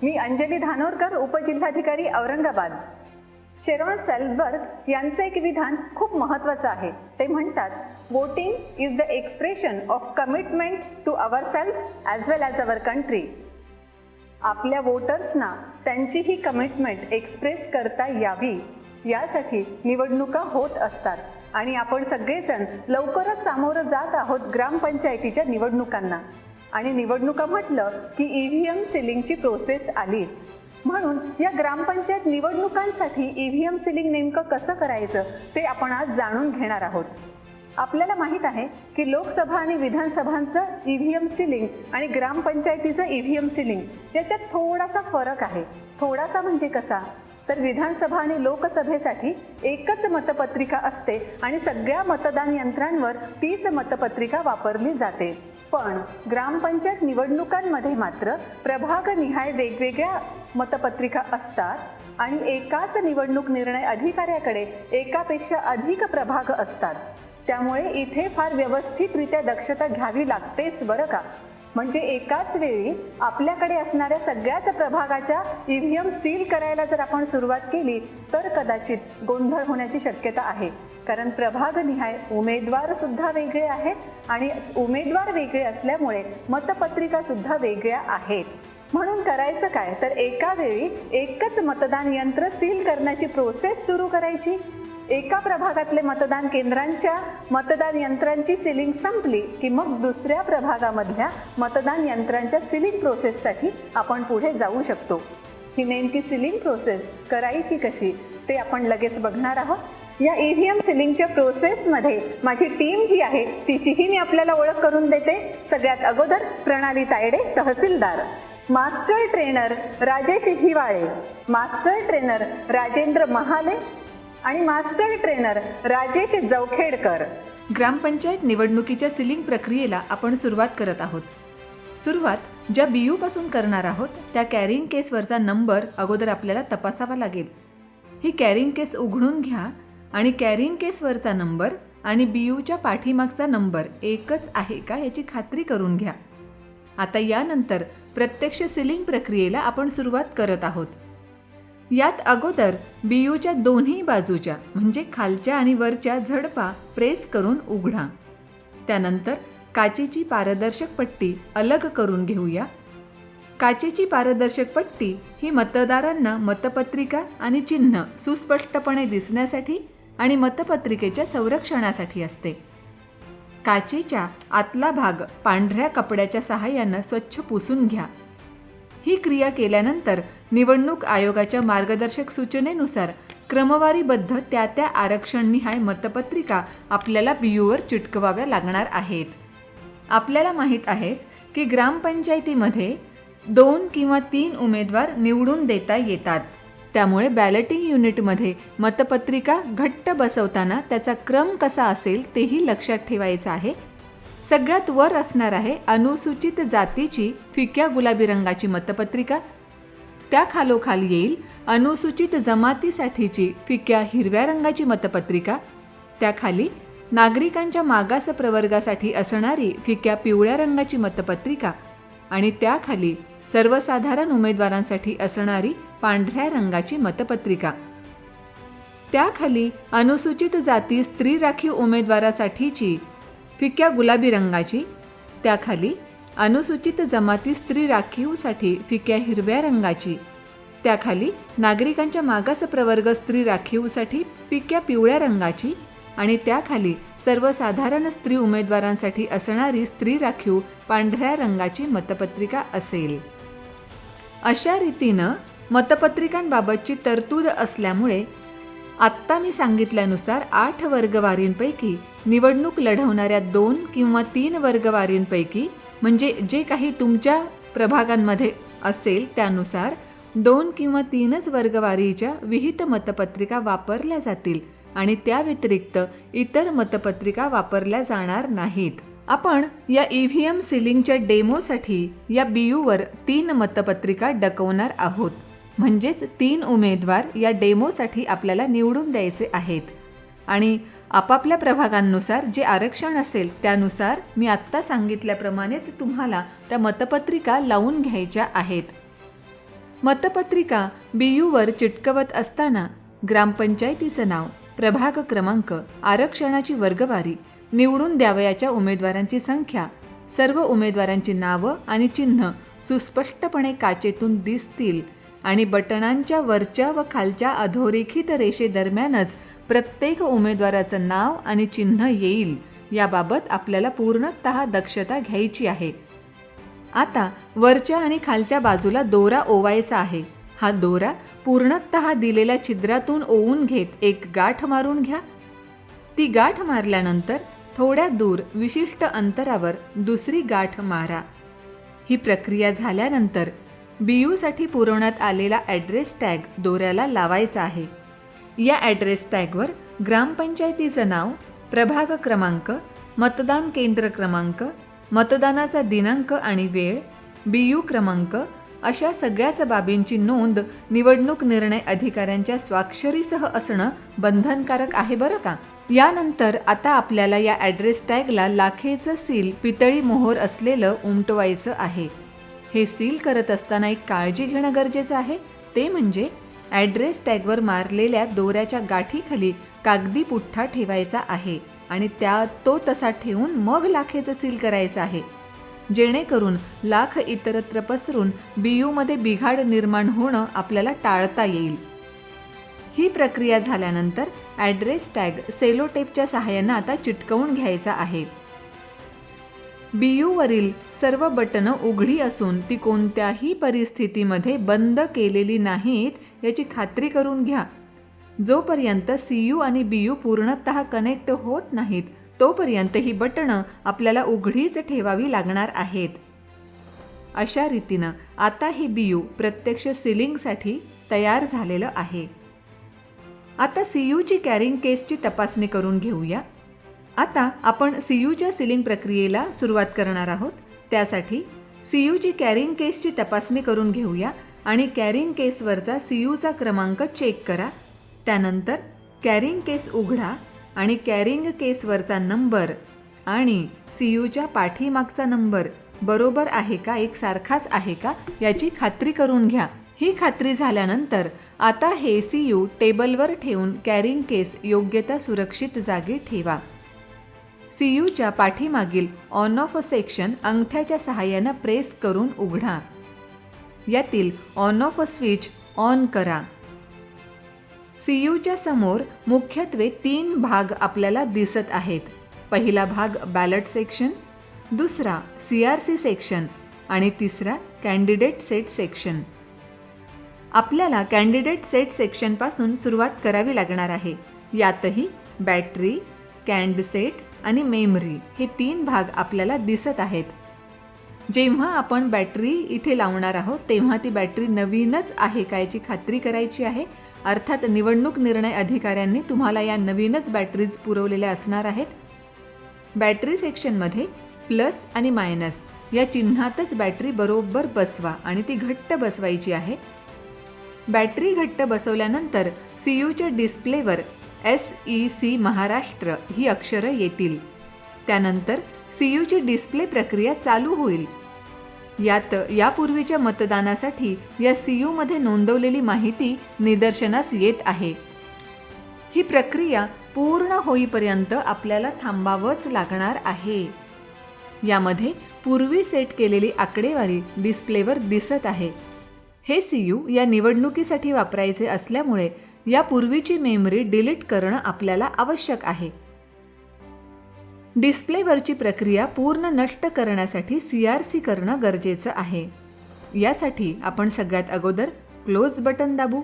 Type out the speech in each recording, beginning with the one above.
मी अंजली धानोरकर, उपजिल्हाधिकारी औरंगाबाद. शेरॉन सेल्सबर्ग यांचे एक विधान खूप महत्त्वाचं आहे. ते म्हणतात, voting is the expression of commitment to ourselves as well as our country. आपल्या वोटर्सना त्यांची ही कमिटमेंट एक्सप्रेस करता यावी यासाठी निवडणुका होत असतात आणि आपण सगळेजण लवकरच सामोरं जात आहोत ग्रामपंचायतीच्या निवडणुकांना. आणि निवडणुका म्हटलं की EVM सिलिंगची प्रोसेस आलीच. म्हणून या ग्रामपंचायत निवडणुकांसाठी EVM सिलिंग नेमकं कसं करायचं ते आपण आज जाणून घेणार आहोत. आपल्याला माहीत आहे की लोकसभा आणि विधानसभांचं EVM सिलिंग आणि ग्रामपंचायतीचं EVM सिलिंग याच्यात थोडासा फरक आहे. थोडासा म्हणजे कसा, तर विधानसभा आणि लोकसभेसाठी एकच मतपत्रिका असते आणि सगळ्या मतदान यंत्रांवर तीच मतपत्रिका वापरली जाते. पण ग्रामपंचायत निवडणुकांमध्ये मात्र प्रभागनिहाय वेगवेगळ्या मतपत्रिका असतात आणि एकाच निवडणूक निर्णय अधिकाऱ्याकडे एकापेक्षा अधिक प्रभाग असतात. त्यामुळे इथे फार व्यवस्थितरित्या दक्षता घ्यावी लागतेच बरं का. म्हणजे एकाच वेळी आपल्याकडे असणाऱ्या सगळ्याच प्रभागाच्या EVM सील करायला जर आपण सुरुवात केली तर कदाचित गोंधळ होण्याची शक्यता आहे. कारण प्रभागनिहाय उमेदवार सुद्धा वेगळे आहेत आणि उमेदवार वेगळे असल्यामुळे मतपत्रिका सुद्धा वेगळ्या आहेत. म्हणून करायचं काय, तर एका वेळी एकच मतदान यंत्र सील करण्याची प्रोसेस सुरू करायची. एका प्रभागातले मतदान केंद्रांच्या मतदान यंत्रांची सिलिंग संपली की मग दुसऱ्या प्रभागामधल्या मतदान यंत्रांच्या सिलिंग प्रोसेससाठी आपण पुढे जाऊ शकतो. ही नेमकी सिलिंग प्रोसेस करायची कशी ते आपण लगेच बघणार आहोत. या EVM सिलिंगच्या प्रोसेसमध्ये माझी टीम जी आहे तिचीही मी आपल्याला ओळख करून देते. सगळ्यात अगोदर Pranali Tayade, tehsildar. Master trainer Rajesh Hiwale, master trainer Rajendra Mahale आणि मास्टर ट्रेनर राजेश जवखेडकर. ग्रामपंचायत निवडणुकीच्या सिलिंग प्रक्रियेला आपण सुरुवात करत आहोत. सुरुवात ज्या BU पासून करणार आहोत त्या कॅरिंग केसवरचा नंबर अगोदर आपल्याला तपासावा लागेल. ही कॅरिंग केस उघडून घ्या आणि कॅरिंग केसवरचा नंबर आणि BUच्या पाठीमागचा नंबर एकच आहे का याची खात्री करून घ्या. आता यानंतर प्रत्यक्ष सिलिंग प्रक्रियेला आपण सुरुवात करत आहोत. यात अगोदर BUच्या दोन्ही बाजूच्या म्हणजे खालच्या आणि वरच्या झडपा प्रेस करून उघडा. त्यानंतर काचेची पारदर्शक पट्टी अलग करून घेऊया. काचेची पारदर्शक पट्टी ही मतदारांना मतपत्रिका आणि चिन्ह सुस्पष्टपणे दिसण्यासाठी आणि मतपत्रिकेच्या संरक्षणासाठी असते. काचेच्या आतला भाग पांढऱ्या कपड्याच्या सहाय्यानं स्वच्छ पुसून घ्या. ही क्रिया केल्यानंतर निवडणूक आयोगाच्या मार्गदर्शक सूचनेनुसार क्रमवारीबद्ध त्या आरक्षणनिहाय मतपत्रिका आपल्याला BUवर चिटकवाव्या लागणार आहेत. आपल्याला माहीत आहेच की ग्रामपंचायतीमध्ये 2 किंवा 3 उमेदवार निवडून देता येतात. त्यामुळे बॅलेटिंग युनिटमध्ये मतपत्रिका घट्ट बसवताना त्याचा क्रम कसा असेल तेही लक्षात ठेवायचं आहे. सगळ्यात वर असणार आहे अनुसूचित जातीची फिक्या गुलाबी रंगाची मतपत्रिका. त्या खालोखाल येईल अनुसूचित जमातीसाठीची फिक्या हिरव्या रंगाची मतपत्रिका. त्याखाली नागरिकांच्या मागास प्रवर्गासाठी असणारी फिक्या पिवळ्या रंगाची मतपत्रिका आणि त्याखाली सर्वसाधारण उमेदवारांसाठी असणारी पांढऱ्या रंगाची मतपत्रिका. त्याखाली अनुसूचित जाती स्त्री राखीव उमेदवारासाठीची फिक्या गुलाबी रंगाची. त्याखाली अनुसूचित जमाती स्त्री राखीवसाठी फिक्या हिरव्या रंगाची. त्याखाली नागरिकांच्या मागास प्रवर्ग स्त्री राखीवसाठी फिक्या पिवळ्या रंगाची आणि त्याखाली सर्वसाधारण स्त्री उमेदवारांसाठी असणारी स्त्री राखीव पांढऱ्या रंगाची मतपत्रिका असेल. अशा रीतीनं मतपत्रिकांबाबतची तरतूद असल्यामुळे आत्ता मी सांगितल्यानुसार 8 वर्गवारींपैकी निवडणूक लढवणाऱ्या 2 किंवा 3 वर्गवारींपैकी म्हणजे जे काही तुमच्या प्रभागांमध्ये असेल त्यानुसार 2 किंवा 3च वर्गवारीच्या विहित मतपत्रिका वापरल्या जातील आणि त्या व्यतिरिक्त इतर मतपत्रिका वापरल्या जाणार नाहीत. आपण या EVM सिलिंगच्या डेमोसाठी या BUवर 3 मतपत्रिका डकवणार आहोत. म्हणजेच 3 उमेदवार या डेमोसाठी आपल्याला निवडून द्यायचे आहेत आणि आपापल्या प्रभागांनुसार जे आरक्षण असेल त्यानुसार मी आत्ता सांगितल्याप्रमाणेच तुम्हाला त्या मतपत्रिका लावून घ्यायच्या आहेत. मतपत्रिका BUवर चिटकवत असताना ग्रामपंचायतीचं नाव, प्रभाग क्रमांक, आरक्षणाची वर्गवारी, निवडून द्यावयाच्या उमेदवारांची संख्या, सर्व उमेदवारांची नावं आणि चिन्ह सुस्पष्टपणे काचेतून दिसतील आणि बटणांच्या वरच्या व खालच्या अधोरेखित रेषेदरम्यानच प्रत्येक उमेदवाराचं नाव आणि चिन्ह येईल याबाबत आपल्याला पूर्णतः दक्षता घ्यायची आहे. आता वरच्या आणि खालच्या बाजूला दोरा ओवायचा आहे. हा दोरा पूर्णतः दिलेल्या छिद्रातून ओवून घेत एक गाठ मारून घ्या. ती गाठ मारल्यानंतर थोड्या दूर विशिष्ट अंतरावर दुसरी गाठ मारा. ही प्रक्रिया झाल्यानंतर BUसाठी पुरवण्यात आलेला ॲड्रेस टॅग दोऱ्याला लावायचा आहे. या ॲड्रेस टॅगवर ग्रामपंचायतीचं नाव, प्रभाग क्रमांक, मतदान केंद्र क्रमांक, मतदानाचा दिनांक आणि वेळ, BU क्रमांक अशा सगळ्याच बाबींची नोंद निवडणूक निर्णय अधिकाऱ्यांच्या स्वाक्षरीसह असणं बंधनकारक आहे बरं का. यानंतर आता आपल्याला या ॲड्रेस टॅगला लाखेचं सील, पितळी मोहोर असलेलं उमटवायचं आहे. हे सील करत असताना एक काळजी घेणं गरजेचं आहे, ते म्हणजे ॲड्रेस टॅगवर मारलेल्या दोऱ्याच्या गाठीखाली कागदी पुठ्ठा ठेवायचा आहे आणि तो तसा ठेवून मग लाखेचं सील करायचं आहे, जेणेकरून लाख इतरत्र पसरून BUमध्ये बिघाड निर्माण होणं आपल्याला टाळता येईल. ही प्रक्रिया झाल्यानंतर ॲड्रेस टॅग सेलो टेपच्या सहाय्यानं आता चिटकवून घ्यायचा आहे. BUवरील सर्व बटणं उघडी असून ती कोणत्याही परिस्थितीमध्ये बंद केलेली नाहीत याची खात्री करून घ्या. जोपर्यंत CU आणि BU पूर्णतः कनेक्ट होत नाहीत तोपर्यंत ही बटणं आपल्याला उघडीच ठेवावी लागणार आहेत. अशा रीतीनं आता ही BU प्रत्यक्ष सिलिंगसाठी तयार झालेलं आहे. आता CUची कॅरिंग केसची तपासणी करून घेऊया. आता आपण CUच्या सिलिंग प्रक्रियेला सुरुवात करणार आहोत. त्यासाठी CUची कॅरिंग केसची तपासणी करून घेऊया आणि कॅरिंग केसवरचा CUचा क्रमांक चेक करा. त्यानंतर कॅरिंग केस उघडा आणि कॅरिंग केसवरचा नंबर आणि CUच्या पाठीमागचा नंबर बरोबर आहे का, एकसारखाच आहे का याची खात्री करून घ्या. ही खात्री झाल्यानंतर आता हे CU टेबलवर ठेवून कॅरिंग केस योग्यता सुरक्षित जागी ठेवा. CUच्या पाठीमागील ऑन ऑफ सेक्शन अंगठ्याच्या सहाय्यानं प्रेस करून उघडा. यातील ऑन ऑफ स्विच ऑन करा. CUच्या समोर मुख्यत्वे 3 भाग आपल्याला दिसत आहेत. पहिला भाग बॅलट सेक्शन, दुसरा CRC सेक्शन आणि तिसरा कॅन्डिडेट सेट सेक्शन. आपल्याला कॅन्डिडेट सेट सेक्शनपासून सुरुवात करावी लागणार आहे. यातही बॅटरी, कॅन्ड सेट आणि मेमरी हे 3 भाग आपल्याला दिसत आहेत. जेव्हा आपण बॅटरी इथे लावणार आहोत तेव्हा ती बॅटरी नवीनच आहे का याची खात्री करायची आहे. अर्थात निवडणूक निर्णय अधिकाऱ्यांनी तुम्हाला या नवीनच बॅटरीज पुरवलेल्या असणार आहेत. बॅटरी सेक्शनमध्ये प्लस आणि मायनस या चिन्हातच बॅटरी बरोबर बसवा आणि ती घट्ट बसवायची आहे. बॅटरी घट्ट बसवल्यानंतर CUच्या डिस्प्लेवर SEC महाराष्ट्र ही अक्षरं येतील. त्यानंतर CUची डिस्प्ले प्रक्रिया चालू होईल. यात यापूर्वीच्या मतदानासाठी या CUमध्ये नोंदवलेली माहिती निदर्शनास येत आहे. ही प्रक्रिया पूर्ण होईपर्यंत आपल्याला थांबावंच लागणार आहे. यामध्ये पूर्वी सेट केलेली आकडेवारी डिस्प्लेवर दिसत आहे. हे CU या निवडणुकीसाठी वापरायचे असल्यामुळे यापूर्वीची मेमरी डिलीट करणं आपल्याला आवश्यक आहे. डिस्प्लेवरची प्रक्रिया पूर्ण नष्ट करण्यासाठी CRC करणं गरजेचं आहे. यासाठी आपण सगळ्यात अगोदर क्लोज बटन दाबू.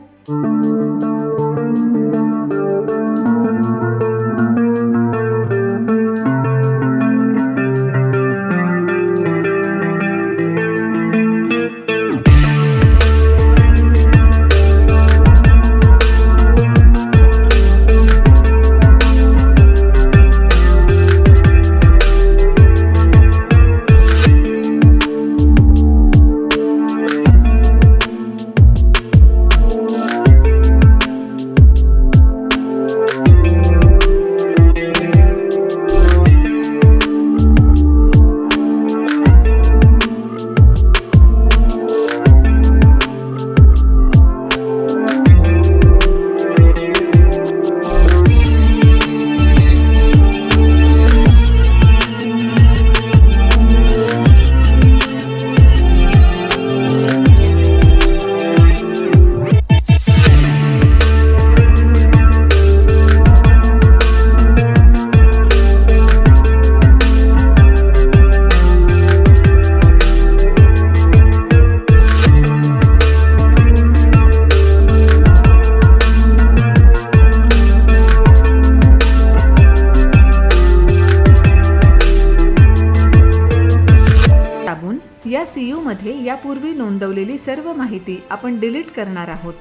यापूर्वी नोंदवलेली सर्व माहिती आपण डिलीट करणार आहोत.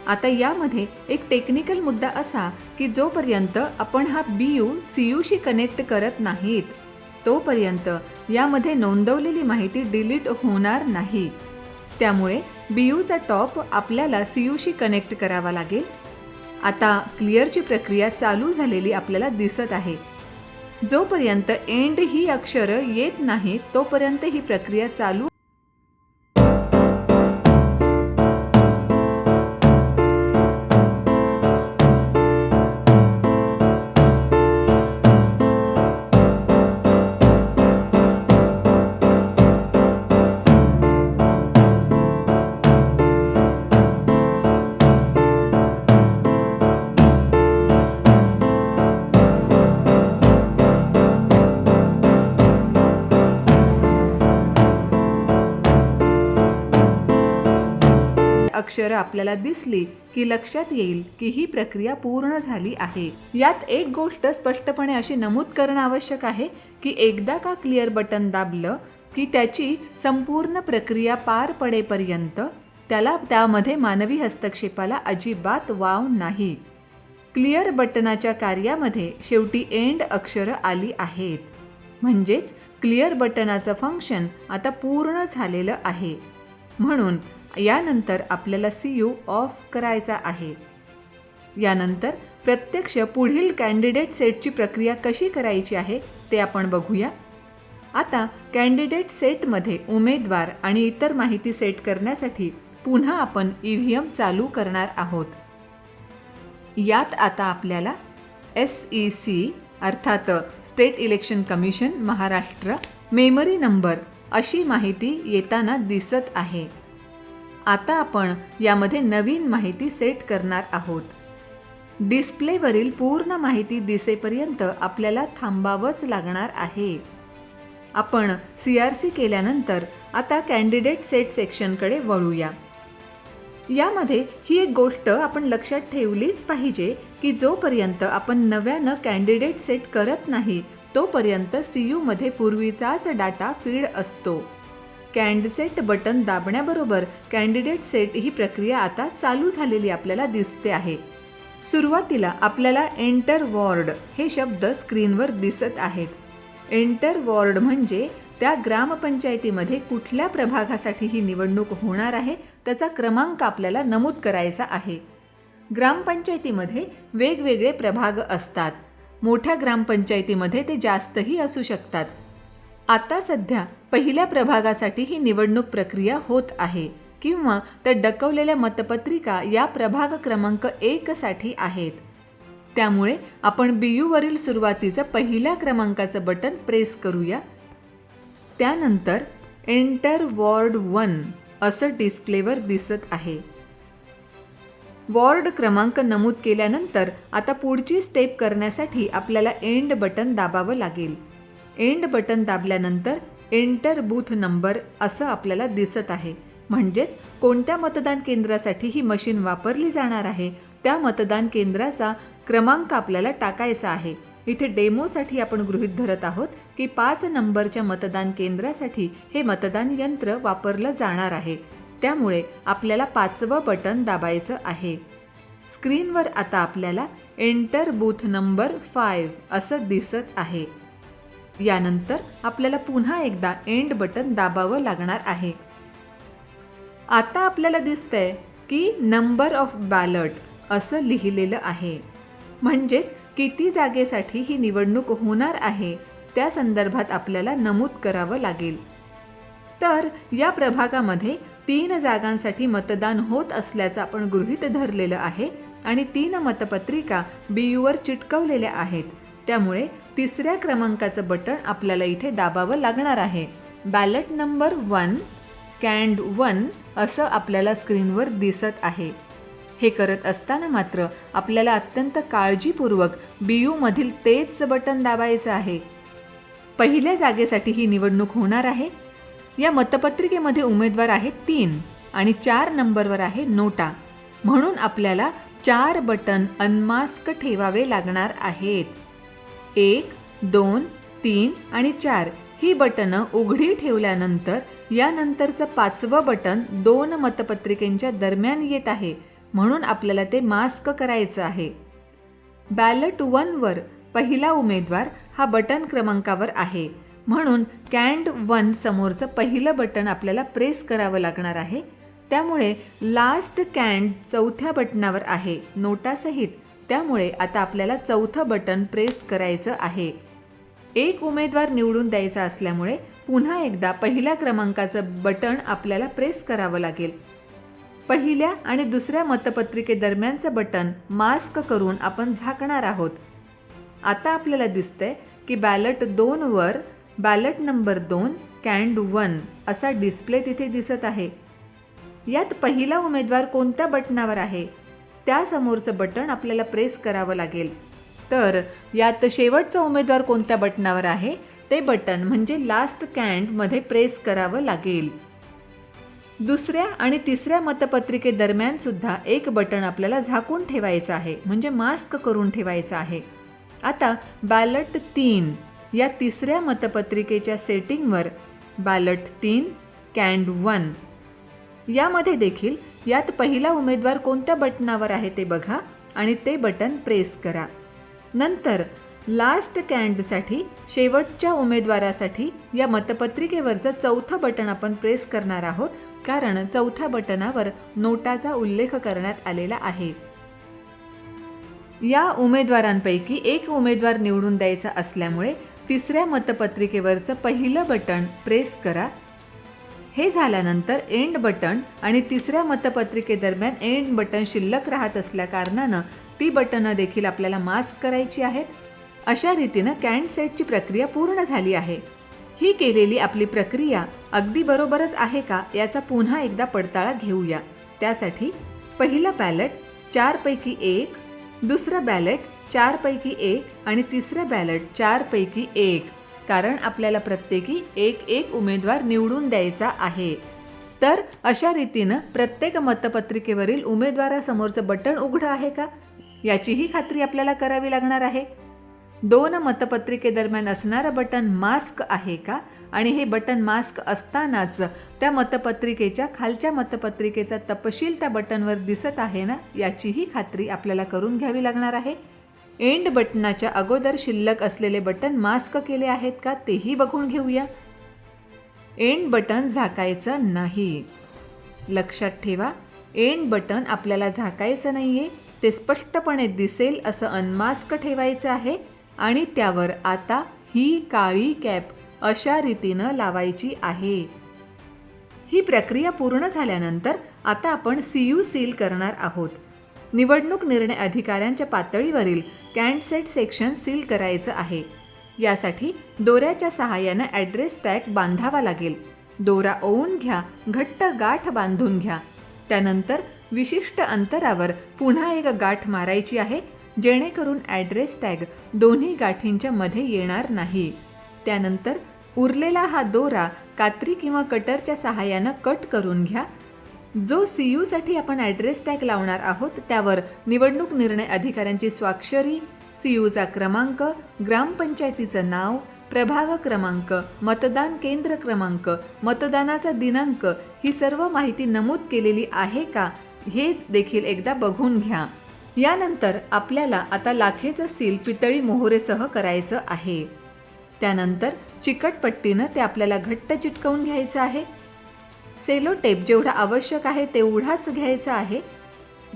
आता यामध्ये एक टेक्निकल मुद्दा असा की जोपर्यंत आपण हा BU CUशी कनेक्ट करत नाहीत तोपर्यंत यामध्ये नोंदवलेली माहिती डिलीट होणार नाही. त्यामुळे BUचा टॉप आपल्याला CUशी कनेक्ट करावा लागेल. आता क्लिअरची प्रक्रिया चालू झालेली आपल्याला दिसत आहे. जोपर्यंत एंड ही अक्षरं येत नाहीत तोपर्यंत ही प्रक्रिया चालू. अक्षरं आपल्याला दिसली की लक्षात येईल की ही प्रक्रिया पूर्ण झाली आहे. यात एक गोष्ट स्पष्टपणे अशी नमूद करणं आवश्यक आहे की एकदा का क्लिअर बटन दाबलं की त्याची संपूर्ण प्रक्रिया पार पडेपर्यंत त्यामध्ये मानवी हस्तक्षेपाला अजिबात वाव नाही. क्लिअर बटनाच्या कार्यामध्ये शेवटी एंड अक्षरं आली आहेत. म्हणजेच क्लिअर बटनाचं फंक्शन आता पूर्ण झालेलं आहे. म्हणून यानंतर आपल्याला CU ऑफ करायचा आहे. यानंतर प्रत्यक्ष पुढील कॅन्डिडेट सेटची प्रक्रिया कशी करायची आहे ते आपण बघूया. आता कॅन्डिडेट सेटमध्ये उमेदवार आणि इतर माहिती सेट करण्यासाठी पुन्हा आपण EVM चालू करणार आहोत. यात आता आपल्याला SEC अर्थात state election commission Maharashtra memory number अशी माहिती येताना दिसत आहे. आता आपण यामध्ये नवीन माहिती सेट करणार आहोत. डिस्प्लेवरील पूर्ण माहिती दिसेपर्यंत आपल्याला थांबावंच लागणार आहे. आपण CRC केल्यानंतर आता कॅन्डिडेट सेट सेक्शनकडे वळूया. यामध्ये ही एक गोष्ट आपण लक्षात ठेवलीच पाहिजे की जोपर्यंत आपण नव्यानं कॅन्डिडेट सेट करत नाही तोपर्यंत CUमध्ये पूर्वीचाच डाटा फीड असतो. कॅन्डसेट बटन दाबण्याबरोबर कॅन्डिडेट सेट ही प्रक्रिया आता चालू झालेली आपल्याला दिसते आहे. सुरुवातीला आपल्याला एंटर वॉर्ड हे शब्द स्क्रीनवर दिसत आहेत. एंटर वॉर्ड म्हणजे त्या ग्रामपंचायतीमध्ये कुठल्या प्रभागासाठी ही निवडणूक होणार आहे त्याचा क्रमांक आपल्याला नमूद करायचा आहे. ग्रामपंचायतीमध्ये वेगवेगळे प्रभाग असतात. मोठ्या ग्रामपंचायतीमध्ये ते जास्तही असू शकतात. आता सध्या पहिल्या प्रभागासाठी ही निवडणूक प्रक्रिया होत आहे किंवा त्या डकवलेल्या मतपत्रिका या प्रभाग क्रमांक 1 साठी आहेत. त्यामुळे आपण BUवरील सुरुवातीचं पहिल्या क्रमांकाचं बटन प्रेस करूया. त्यानंतर एंटर वॉर्ड 1 असं डिस्प्लेवर दिसत आहे. वॉर्ड क्रमांक नमूद केल्यानंतर आता पुढची स्टेप करण्यासाठी आपल्याला एंड बटन दाबावं लागेल. एंड बटन दाबल्यानंतर एंटर बूथ नंबर असं आपल्याला दिसत आहे. म्हणजेच कोणत्या मतदान केंद्रासाठी ही मशीन वापरली जाणार आहे त्या मतदान केंद्राचा क्रमांक आपल्याला टाकायचा आहे. इथे डेमोसाठी आपण गृहीत धरत आहोत की 5 नंबरच्या मतदान केंद्रासाठी हे मतदान यंत्र वापरलं जाणार आहे. त्यामुळे आपल्याला 5वं बटन दाबायचं आहे. स्क्रीनवर आता आपल्याला एंटर बूथ नंबर 5 असं दिसत आहे. यानंतर आपल्याला पुन्हा एकदा एंड बटन दाबावं लागणार आहे. आता आपल्याला दिसतंय की नंबर ऑफ बॅलट असं लिहिलेलं आहे. म्हणजेच किती जागेसाठी ही निवडणूक होणार आहे त्या संदर्भात आपल्याला नमूद करावं लागेल. तर या प्रभागामध्ये 3 जागांसाठी मतदान होत असल्याचं आपण गृहीत धरलेलं आहे आणि 3 मतपत्रिका BUवर चिटकवलेल्या आहेत. त्यामुळे 3ऱ्या क्रमांकाचं बटन आपल्याला इथे दाबावं लागणार आहे. बॅलेट नंबर 1 कॅन्ड 1 असं आपल्याला स्क्रीनवर दिसत आहे. हे करत असताना मात्र आपल्याला अत्यंत काळजीपूर्वक BUमधील तेच बटन दाबायचं आहे. पहिल्या जागेसाठी ही निवडणूक होणार आहे. या मतपत्रिकेमध्ये उमेदवार आहेत 3 आणि 4 नंबरवर आहे नोटा. म्हणून आपल्याला 4 बटन अनमास्क ठेवावे लागणार आहेत. 1, 2, 3 आणि 4 ही बटनं उघडी ठेवल्यानंतर यानंतरचं 5वं बटन 2 मतपत्रिकेंच्या दरम्यान येत आहे, म्हणून आपल्याला ते मास्क करायचं आहे. बॅलट 1 वर पहिला उमेदवार हा बटन क्रमांकावर आहे, म्हणून कॅन्ड 1 समोरचं पहिलं बटन आपल्याला प्रेस करावं लागणार आहे. त्यामुळे लास्ट कॅन्ड 4थ्या बटनावर आहे नोटासहित. त्यामुळे आता आपल्याला 4थं बटन प्रेस करायचं आहे. एक उमेदवार निवडून द्यायचा असल्यामुळे पुन्हा एकदा पहिल्या क्रमांकाचं बटन आपल्याला प्रेस करावं लागेल. पहिल्या आणि दुसऱ्या मतपत्रिकेदरम्यानचं बटन मास्क करून आपण झाकणार आहोत. आता आपल्याला दिसतंय की बॅलट 2 वर बॅलट नंबर 2 कॅन्ड 1 असा डिस्प्ले तिथे दिसत आहे. यात पहिला उमेदवार कोणत्या बटनावर आहे त्यासमोरचं बटन आपल्याला प्रेस करावं लागेल. तर यात शेवटचा उमेदवार कोणत्या बटनावर आहे ते बटन म्हणजे लास्ट कॅन्डमध्ये प्रेस करावं लागेल. दुसऱ्या आणि तिसऱ्या मतपत्रिकेदरम्यान सुद्धा एक बटन आपल्याला झाकून ठेवायचं आहे, म्हणजे मास्क करून ठेवायचं आहे. आता बॅलट 3 या तिसऱ्या मतपत्रिकेच्या सेटिंगवर बॅलट 3 कॅन्ड 1 यामध्ये देखील यात पहिला उमेदवार कोणत्या बटनावर आहे ते बघा आणि ते बटन प्रेस करा. नंतर लास्ट कॅन्डसाठी शेवटच्या उमेदवारासाठी या मतपत्रिकेवरचं 4थं बटन आपण प्रेस करणार आहोत, कारण 4थ्या बटनावर नोटाचा उल्लेख करण्यात आलेला आहे. या उमेदवारांपैकी एक उमेदवार निवडून द्यायचा असल्यामुळे तिसऱ्या मतपत्रिकेवरचं पहिलं बटन प्रेस करा. हे झाल्यानंतर एंड बटन आणि तिसऱ्या मतपत्रिकेदरम्यान एंड बटन शिल्लक राहत असल्याकारणानं ती बटनं देखील आपल्याला मास्क करायची आहेत. अशा रीतीनं कॅन्ड सेटची प्रक्रिया पूर्ण झाली आहे. ही केलेली आपली प्रक्रिया अगदी बरोबरच आहे का याचा पुन्हा एकदा पडताळा घेऊया. त्यासाठी पहिलं बॅलट 4 पैकी 1, दुसरं बॅलट 4 पैकी 1 आणि तिसरं बॅलट 4 पैकी 1, कारण आपल्याला प्रत्येकी एक उमेदवार निवडून द्यायचा आहे. तर अशा रीतीनं प्रत्येक मतपत्रिकेवरील उमेदवारासमोरचं बटन उघडं आहे का याचीही खात्री आपल्याला करावी लागणार आहे. 2 मतपत्रिकेदरम्यान असणारं बटन मास्क आहे का आणि हे बटन मास्क असतानाच त्या मतपत्रिकेच्या खालच्या मतपत्रिकेचा तपशील त्या बटनवर दिसत आहे ना याचीही खात्री आपल्याला करून घ्यावी लागणार आहे. एंड बटनाच्या अगोदर शिल्लक असलेले बटन मास्क केले आहेत का तेही बघून घेऊया. एंड बटन झाकायचं नाही. लक्षात ठेवा, एंड बटन आपल्याला झाकायचं नाहीये, ते स्पष्टपणे दिसेल असं अनमास्क ठेवायचं आहे आणि त्यावर आता ही काळी कॅप अशा रीतीनं लावायची आहे. ही प्रक्रिया पूर्ण झाल्यानंतर आता आपण CU सील करणार आहोत. निवडणूक निर्णय अधिकाऱ्यांच्या पातळीवरील कॅन्ड सेट सेक्शन सील करायचं आहे. यासाठी दोऱ्याच्या सहाय्यानं ॲड्रेस टॅग बांधावा लागेल. दोरा ओवून घ्या, घट्ट गाठ बांधून घ्या. त्यानंतर विशिष्ट अंतरावर पुन्हा एक गाठ मारायची आहे, जेणेकरून ॲड्रेस टॅग दोन्ही गाठींच्या मध्ये येणार नाही. त्यानंतर उरलेला हा दोरा कात्री किंवा कटरच्या सहाय्यानं कट करून घ्या. जो CUसाठी आपण ॲड्रेस टॅग लावणार आहोत त्यावर निवडणूक निर्णय अधिकाऱ्यांची स्वाक्षरी, CUचा क्रमांक, ग्रामपंचायतीचं नाव, प्रभाग क्रमांक, मतदान केंद्र क्रमांक, मतदानाचा दिनांक ही सर्व माहिती नमूद केलेली आहे का हे देखील एकदा बघून घ्या. यानंतर आपल्याला आता लाखेचं सील पितळी मोहरेसह करायचं आहे. त्यानंतर चिकट पट्टीनं ते आपल्याला घट्ट चिटकवून घ्यायचं आहे. सेलो टेप जेवढा आवश्यक आहे तेवढाच घ्यायचा आहे.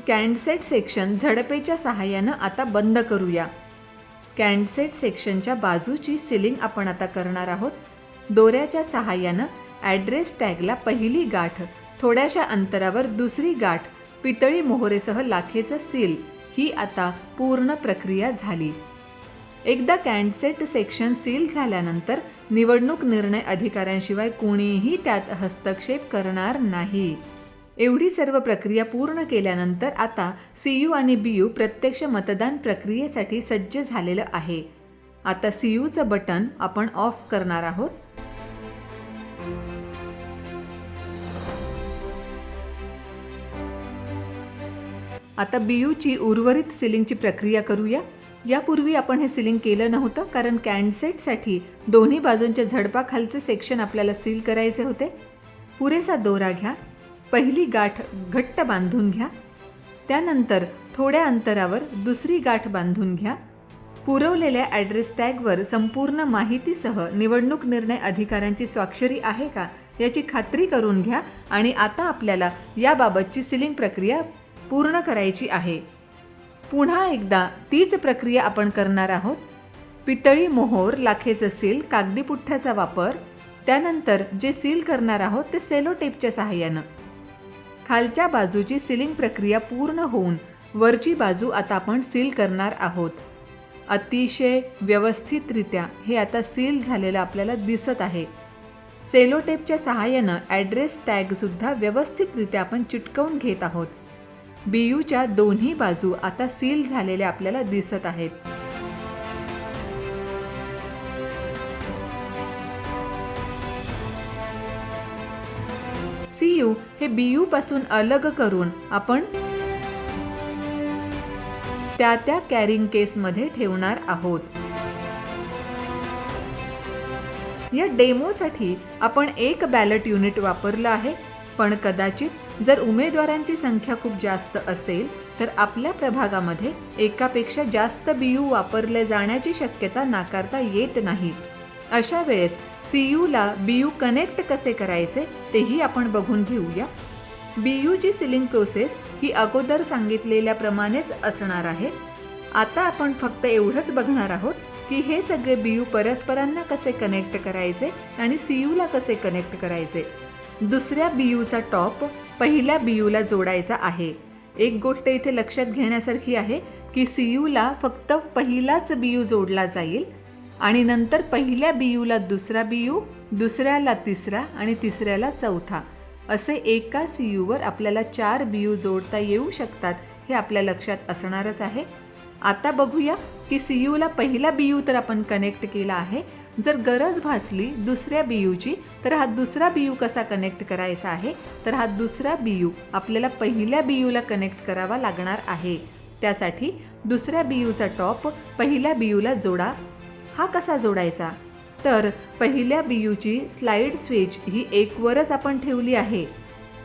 कॅन्डसेट सेक्शन झडपेच्या सहाय्यानं आता बंद करूया. कॅन्डसेट सेक्शनच्या बाजूची सिलिंग आपण आता करणार आहोत. दोऱ्याच्या सहाय्यानं ॲड्रेस टॅगला पहिली गाठ, थोड्याशा अंतरावर दुसरी गाठ, पितळी मोहरेसह लाखेचं सील ही आता पूर्ण प्रक्रिया झाली. एकदा कॅन्डसेट सेक्शन सील झाल्यानंतर निवडणूक निर्णय अधिकाऱ्यांशिवाय कोणीही त्यात हस्तक्षेप करणार नाही. एवढी सर्व प्रक्रिया पूर्ण केल्यानंतर आता CU आणि BU प्रत्यक्ष मतदान प्रक्रियेसाठी सज्ज झालेलं आहे. आता CUचं बटन आपण ऑफ करणार आहोत. आता BUची उर्वरित सिलिंगची प्रक्रिया करूया. यापूर्वी आपण हे सिलिंग केलं नव्हतं, कारण कॅन्डसेटसाठी दोन्ही बाजूंच्या झडपाखालचे सेक्शन आपल्याला सील करायचे होते. पुरेसा दोरा घ्या. पहिली गाठ घट्ट बांधून घ्या. त्यानंतर थोड्या अंतरावर दुसरी गाठ बांधून घ्या. पुरवलेल्या ॲड्रेस टॅगवर संपूर्ण माहितीसह निवडणूक निर्णय अधिकाऱ्यांची स्वाक्षरी आहे का याची खात्री करून घ्या. आणि आता आपल्याला याबाबतची सीलिंग प्रक्रिया पूर्ण करायची आहे. पुन्हा एकदा तीच प्रक्रिया आपण करणार आहोत. पितळी मोहोर, लाखेचं सील, कागदी पुठ्ठ्याचा वापर. त्यानंतर जे सील करणार आहोत ते सेलो टेपच्या सहाय्यानं. खालच्या बाजूची सीलिंग प्रक्रिया पूर्ण होऊन वरची बाजू आता आपण सील करणार आहोत. अतिशय व्यवस्थितरित्या हे आता सील झालेलं आपल्याला दिसत आहे. सेलो टेपच्या सहाय्यानं ॲड्रेस टॅगसुद्धा व्यवस्थितरित्या आपण चिटकवून घेत आहोत. बीयूच्या दोन्ही बाजू आता सील झालेल्या आपल्याला दिसत आहेत. सीयू हे बीयू पासून अलग करून आपण त्या कॅरिंग केसमध्ये ठेवणार आहोत. या डेमोसाठी आपण एक बॅलेट युनिट वापरलं आहे, पण कदाचित जर उमेदवारांची संख्या खूप जास्त असेल तर आपल्या प्रभागामध्ये एकापेक्षा जास्त बीयू वापरले जाण्याची शक्यता नाकारता येत नाही. अशा वेळेस सीयूला बीयू कनेक्ट कसे करायचे तेही आपण बघून घेऊया. बीयूची सीलिंग प्रोसेस ही अगोदर सांगितलेल्याप्रमाणेच असणार आहे. आता आपण फक्त एवढंच बघणार आहोत की हे सगळे बीयू परस्परांना कसे कनेक्ट करायचे आणि सीयूला कसे कनेक्ट करायचे. दुसऱ्या बीयूचा टॉप पहिल्या बीयूला जोडायचा आहे. एक गोष्ट इथे लक्षात घेण्यासारखी आहे की सीयूला फक्त पहिलाच बीयू जोडला जाईल आणि नंतर पहिल्या बीयूला दुसरा बीयू, दुसऱ्याला तिसरा आणि तिसऱ्याला चौथा, असे एका सीयूवर आपल्याला 4 बीयू जोडता येऊ शकतात. हे आपल्या लक्षात असणारच आहे. आता बघूया की सीयूला पहिला बीयू तर आपण कनेक्ट केला आहे. जर गरज भासली दुसऱ्या बीयूची तर हा दुसरा बीयू कसा कनेक्ट करायचा आहे, तर हा दुसरा बीयू आपल्याला पहिल्या बीयूला कनेक्ट करावा लागणार आहे. त्यासाठी दुसऱ्या बीयूचा टॉप पहिल्या बीयूला जोडा. हा कसा जोडायचा, तर पहिल्या बीयूची स्लाइड स्विच ही 1 वरच आपण ठेवली आहे.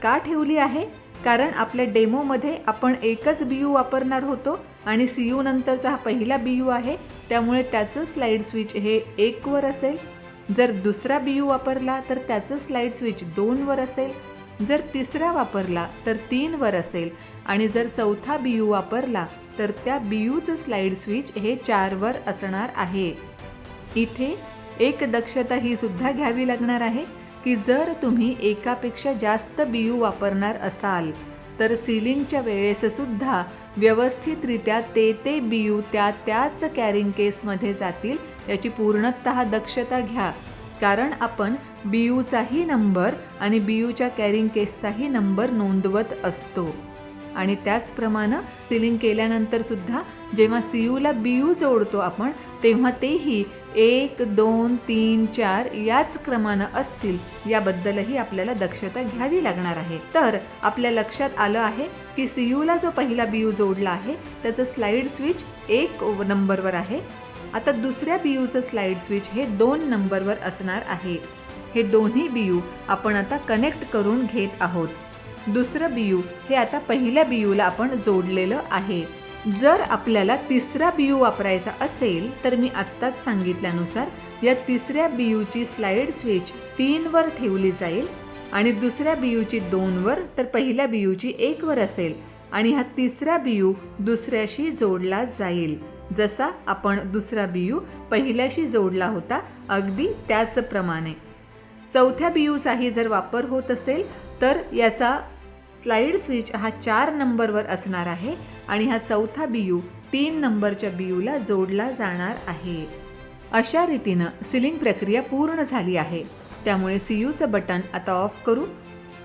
का ठेवली आहे, कारण आपल्या डेमोमध्ये आपण एकच बीयू वापरणार होतो आणि सीयू नंतरचा हा पहिला बीयू आहे, त्यामुळे त्याचं स्लाइड स्विच हे 1 वर असेल. जर दुसरा बीयू वापरला तर त्याचं स्लाइड स्विच 2 वर असेल. जर तिसरा वापरला तर 3 वर असेल आणि जर चौथा बीयू वापरला तर त्या बीयूचं स्लाइड स्विच हे 4 वर असणार आहे. इथे एक दक्षता ही सुद्धा घ्यावी लागणार आहे की जर तुम्ही एकापेक्षा जास्त बीयू वापरणार असाल तर सीलिंगच्या वेळेससुद्धा व्यवस्थितरित्या ते बीयू त्याच कॅरिंग केसमध्ये जातील याची पूर्णतः दक्षता घ्या. कारण आपण बीयूचाही नंबर आणि बीयूच्या कॅरिंग केसचाही नंबर नोंदवत असतो. आणि त्याचप्रमाणे सीलिंग केल्यानंतर सुद्धा जेव्हा सीयूला बीयू जोडतो आपण तेव्हा तेही 1, 2, 3, 4 याच क्रमानं असतील याबद्दलही आपल्याला दक्षता घ्यावी लागणार आहे. तर आपल्या लक्षात आलं आहे की सीयूला जो पहिला बीयू जोडला आहे त्याचं स्लाइड स्विच 1 नंबरवर आहे. आता दुसऱ्या बीयूचं स्लाइड स्विच हे 2 नंबरवर असणार आहे. हे दोन्ही बीयू आपण आता कनेक्ट करून घेत आहोत. दुसरं बीयू हे आता पहिल्या बीयूला आपण जोडलेलं आहे. जर आपल्याला तिसरा बीयू वापरायचा असेल तर मी आत्ताच सांगितल्यानुसार या तिसऱ्या बीयूची स्लाइड स्विच 3 वर ठेवली जाईल आणि दुसऱ्या बीयूची 2 वर तर पहिल्या बीयूची 1 वर असेल आणि हा तिसरा बीयू दुसऱ्याशी जोडला जाईल. जसा आपण दुसरा बीयू पहिल्याशी जोडला होता अगदी त्याचप्रमाणे. चौथ्या बीयूचाही जर वापर होत असेल तर याचा स्लाइड स्विच हा 4 नंबरवर असणार आहे आणि हा चौथा बीयू 3 नंबरच्या बीयूला जोडला जाणार आहे. अशा रीतीनं सीलिंग प्रक्रिया पूर्ण झाली आहे. त्यामुळे सीयूचं बटन आता ऑफ करू,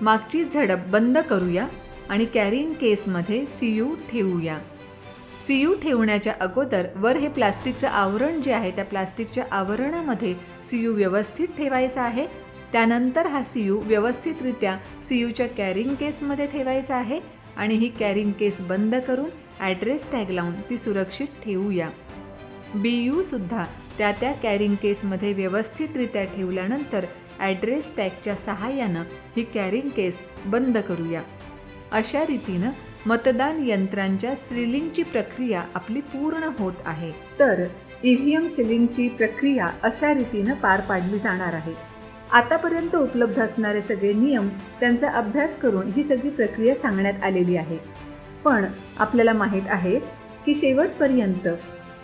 मागची झडप बंद करूया आणि कॅरिंग केसमध्ये सीयू ठेवूया. सीयू ठेवण्याच्या अगोदर वर हे प्लास्टिकचं आवरण जे आहे त्या प्लास्टिकच्या आवरणामध्ये सीयू व्यवस्थित ठेवायचा आहे. त्यानंतर हा सीयू व्यवस्थितरित्या सीयूच्या कॅरिंग केसमध्ये ठेवायचा आहे आणि ही कॅरिंग केस बंद करून ॲड्रेस टॅग लावून ती सुरक्षित ठेवूया. बीयूसुद्धा त्या कॅरिंग केसमध्ये व्यवस्थितरित्या ठेवल्यानंतर ॲड्रेस टॅगच्या सहाय्यानं ही कॅरिंग केस बंद करूया. अशा रीतीनं मतदान यंत्रांच्या सिलिंगची प्रक्रिया आपली पूर्ण होत आहे. तर EVM सिलिंगची प्रक्रिया अशा रीतीनं पार पाडली जाणार आहे. आतापर्यंत उपलब्ध असणारे सगळे नियम, त्यांचा अभ्यास करून ही सगळी प्रक्रिया सांगण्यात आलेली आहे. पण आपल्याला माहीत आहेच की शेवटपर्यंत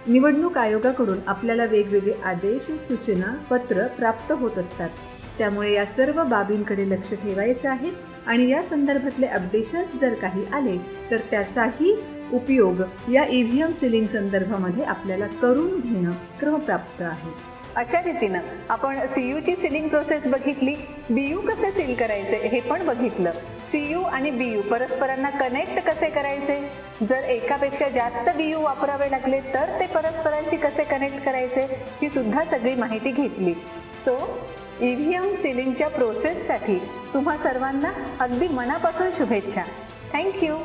निवडणूक आयोगाकडून आपल्याला वेगवेगळे आदेश, सूचना, पत्र प्राप्त होत असतात. त्यामुळे या सर्व बाबींकडे लक्ष ठेवायचं आहे आणि या संदर्भातले अपडेशन्स जर काही आले तर त्याचाही उपयोग या EVM सिलिंग संदर्भामध्ये आपल्याला करून घेणं क्रमप्राप्त आहे. अशा रीतीनं आपण CUची सिलिंग प्रोसेस बघितली, BU कसे सील करायचे हे पण बघितलं. CU आणि BU परस्परांना कनेक्ट कसे करायचे, जर एकापेक्षा जास्त BU वापरावे लागले तर ते परस्परांशी कसे कनेक्ट करायचे, ही सुद्धा सगळी माहिती घेतली. सो EVM सिलिंगच्या प्रोसेससाठी तुम्हा सर्वांना अगदी मनापासून शुभेच्छा. थँक्यू.